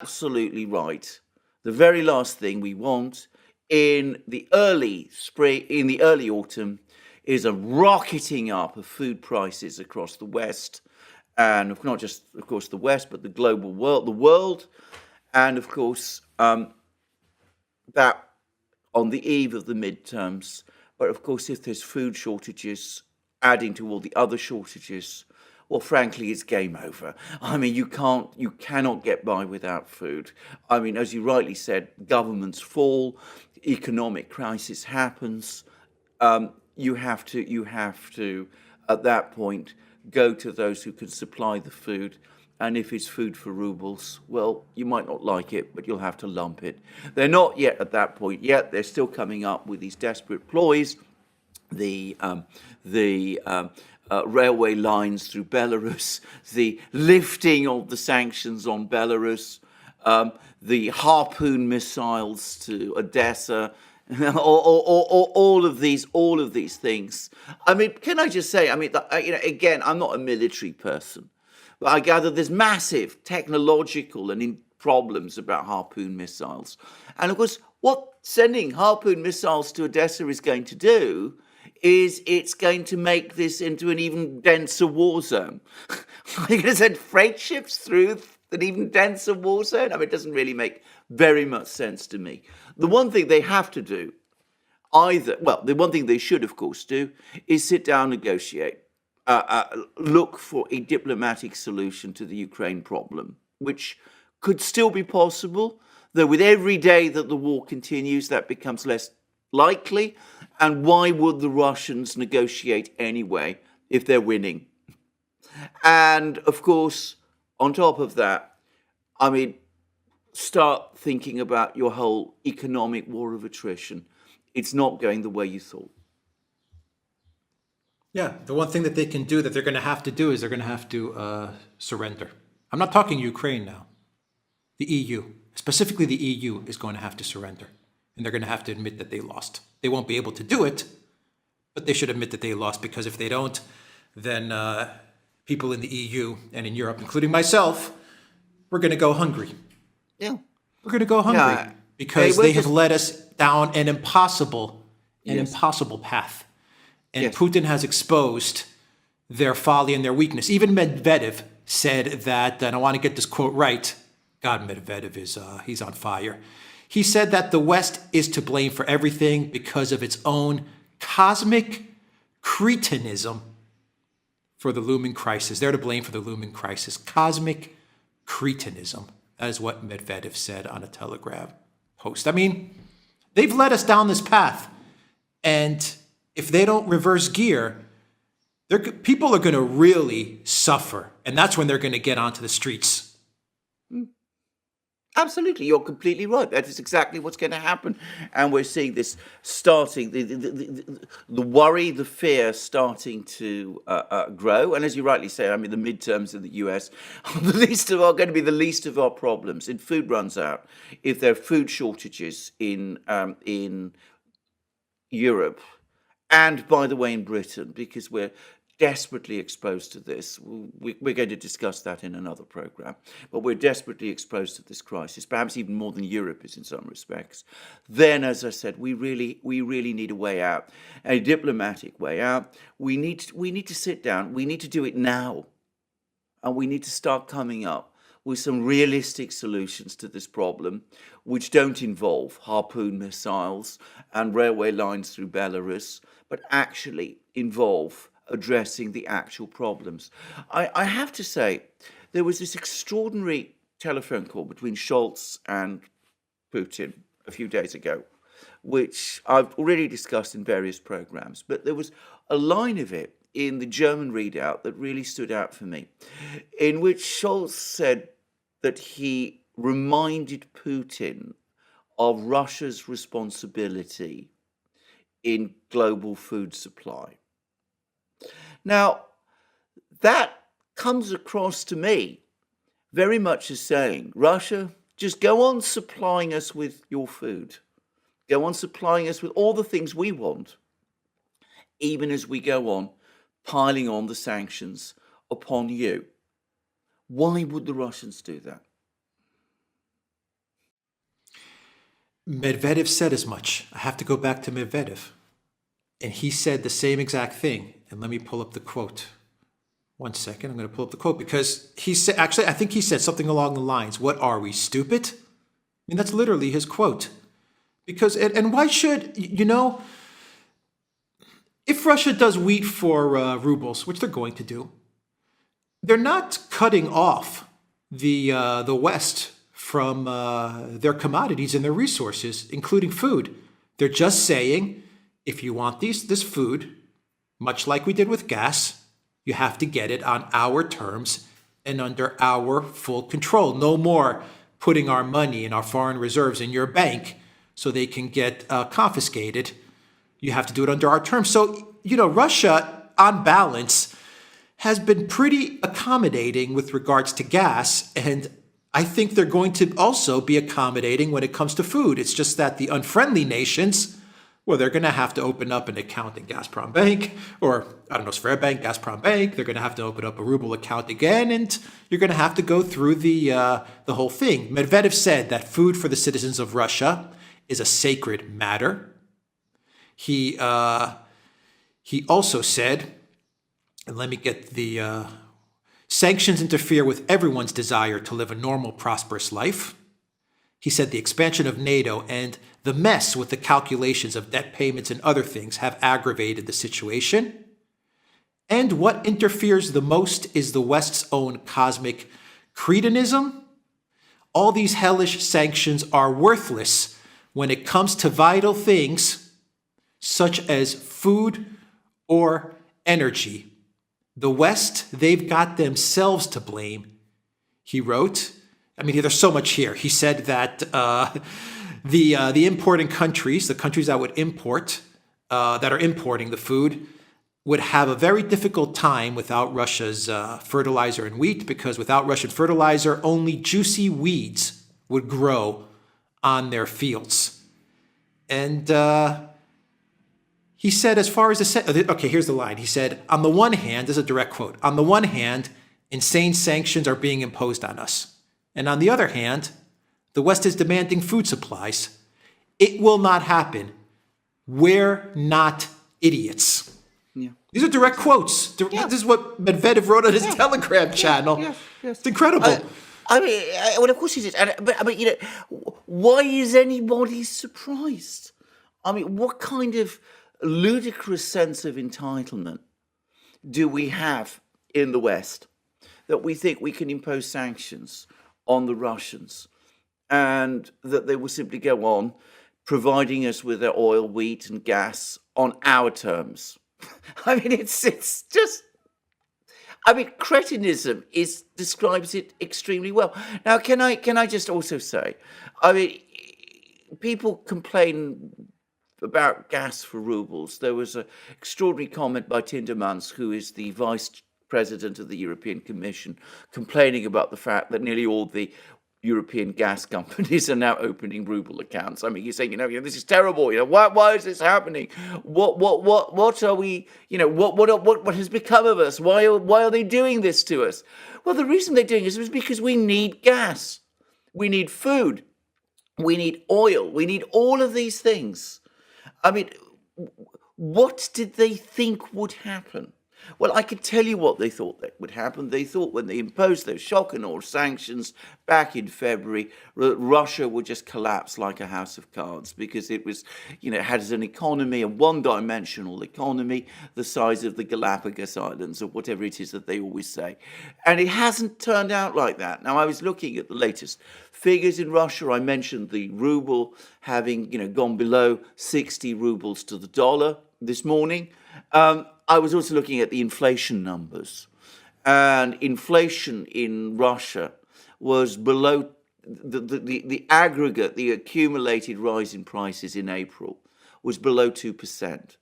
absolutely right. The very last thing we want in the early spring, in the early autumn, is a rocketing up of food prices across the West, and not just, of course, the West, but the global world, and of course, that on the eve of the midterms. But of course, if there's food shortages adding to all the other shortages, well, frankly, it's game over. I mean, you cannot get by without food. I mean, as you rightly said, governments fall, economic crisis happens. You have to, at that point, go to those who can supply the food. And if it's food for rubles, well, you might not like it, but you'll have to lump it. They're not yet at that point yet. They're still coming up with these desperate ploys, the railway lines through Belarus, the lifting of the sanctions on Belarus, the harpoon missiles to Odessa, all of these things. I mean, can I just say? I mean, again, I'm not a military person, but I gather there's massive technological and problems about harpoon missiles, and of course, what sending harpoon missiles to Odessa is going to do is it's going to make this into an even denser war zone. Are you going to send freight ships through an even denser war zone? I mean, it doesn't really make very much sense to me. The one thing they have to do, the one thing they should, of course, do is sit down, negotiate, look for a diplomatic solution to the Ukraine problem, which could still be possible, though with every day that the war continues, that becomes less likely. And why would the Russians negotiate anyway if they're winning? And of course, on top of that, I mean, start thinking about your whole economic war of attrition. It's not going the way you thought. Yeah, the one thing that they can do that they're going to have to do is they're going to have to surrender. I'm not talking Ukraine now. The EU, specifically the EU, is going to have to surrender. And they're going to have to admit that they lost. They won't be able to do it, but they should admit that they lost, because if they don't, then people in the EU and in Europe, including myself, we're going to go hungry. Yeah. We're going to go hungry Yeah. because Hey, they have led us down an impossible Yes. path. And Yes. Putin has exposed their folly and their weakness. Even Medvedev said that, and I want to get this quote right. God, Medvedev he's on fire. He said that the West is to blame for everything because of its own cosmic cretinism for the looming crisis. They're to blame for the looming crisis. Cosmic cretinism. That is what Medvedev said on a Telegram post. I mean, they've led us down this path. And if they don't reverse gear, people are going to really suffer. And that's when they're going to get onto the streets. Absolutely, you're completely right. That is exactly what's going to happen, and we're seeing this starting. The worry, the fear, starting to grow. And as you rightly say, I mean, the midterms in the US are are going to be the least of our problems. If food runs out, if there are food shortages in Europe, and by the way, in Britain, because we're desperately exposed to this. We're going to discuss that in another program, but we're desperately exposed to this crisis, perhaps even more than Europe is in some respects. Then, as I said, we really need a way out, a diplomatic way out. We need to sit down. We need to do it now, and we need to start coming up with some realistic solutions to this problem, which don't involve harpoon missiles and railway lines through Belarus, but actually involve addressing the actual problems. I have to say, there was this extraordinary telephone call between Scholz and Putin a few days ago, which I've already discussed in various programs, but there was a line of it in the German readout that really stood out for me, in which Scholz said that he reminded Putin of Russia's responsibility in global food supply. Now, that comes across to me very much as saying, Russia, just go on supplying us with your food. Go on supplying us with all the things we want, even as we go on piling on the sanctions upon you. Why would the Russians do that? Medvedev said as much. I have to go back to Medvedev. And he said the same exact thing. And let me pull up the quote. One second, I'm going to pull up the quote because he said, actually, I think he said something along the lines, what are we, stupid? I mean, that's literally his quote. Because, and why should, if Russia does wheat for rubles, which they're going to do, they're not cutting off the West from their commodities and their resources, including food. They're just saying, if you want this food, much like we did with gas, you have to get it on our terms and under our full control. No more putting our money and our foreign reserves in your bank so they can get confiscated. You have to do it under our terms. So, Russia, on balance, has been pretty accommodating with regards to gas. And I think they're going to also be accommodating when it comes to food. It's just that the unfriendly nations, well, they're going to have to open up an account in Gazprom Bank, or Sberbank, Gazprom Bank. They're going to have to open up a ruble account again, and you're going to have to go through the whole thing. Medvedev said that food for the citizens of Russia is a sacred matter. He also said, and let me get the sanctions interfere with everyone's desire to live a normal, prosperous life. He said the expansion of NATO and the mess with the calculations of debt payments and other things have aggravated the situation. And what interferes the most is the West's own cosmic cretinism. All these hellish sanctions are worthless when it comes to vital things such as food or energy. The West, they've got themselves to blame, he wrote. I mean, there's so much here. He said that the importing countries, the countries that would import, that are importing the food, would have a very difficult time without Russia's fertilizer and wheat, because without Russian fertilizer, only juicy weeds would grow on their fields. And he said, as far as okay, here's the line. He said, on the one hand, this is a direct quote, on the one hand, insane sanctions are being imposed on us. And on the other hand, the West is demanding food supplies. It will not happen. We're not idiots. Yeah. These are direct quotes. This is what Medvedev wrote on his Telegram channel. Yes. It's incredible. Well, of course it is. But why is anybody surprised? I mean, what kind of ludicrous sense of entitlement do we have in the West that we think we can impose sanctions on the Russians and that they will simply go on providing us with their oil, wheat and gas on our terms? I mean, it's just, cretinism describes it extremely well. Now, can I just also say, people complain about gas for rubles. There was an extraordinary comment by Tindemans, who is the vice president of the European Commission, complaining about the fact that nearly all the European gas companies are now opening ruble accounts. I mean, he's saying, this is terrible. Why is this happening? What are we? What has become of us? Why are they doing this to us? Well, the reason they're doing this is because we need gas, we need food, we need oil, we need all of these things. I mean, what did they think would happen? Well, I can tell you what they thought that would happen. They thought when they imposed those shock and awe sanctions back in February, Russia would just collapse like a house of cards, because it was, had an economy, a one-dimensional economy, the size of the Galapagos Islands or whatever it is that they always say. And it hasn't turned out like that. Now, I was looking at the latest figures in Russia. I mentioned the ruble having, gone below 60 rubles to the dollar this morning. I was also looking at the inflation numbers, and inflation in Russia was below the aggregate, the accumulated rise in prices in April was below 2%.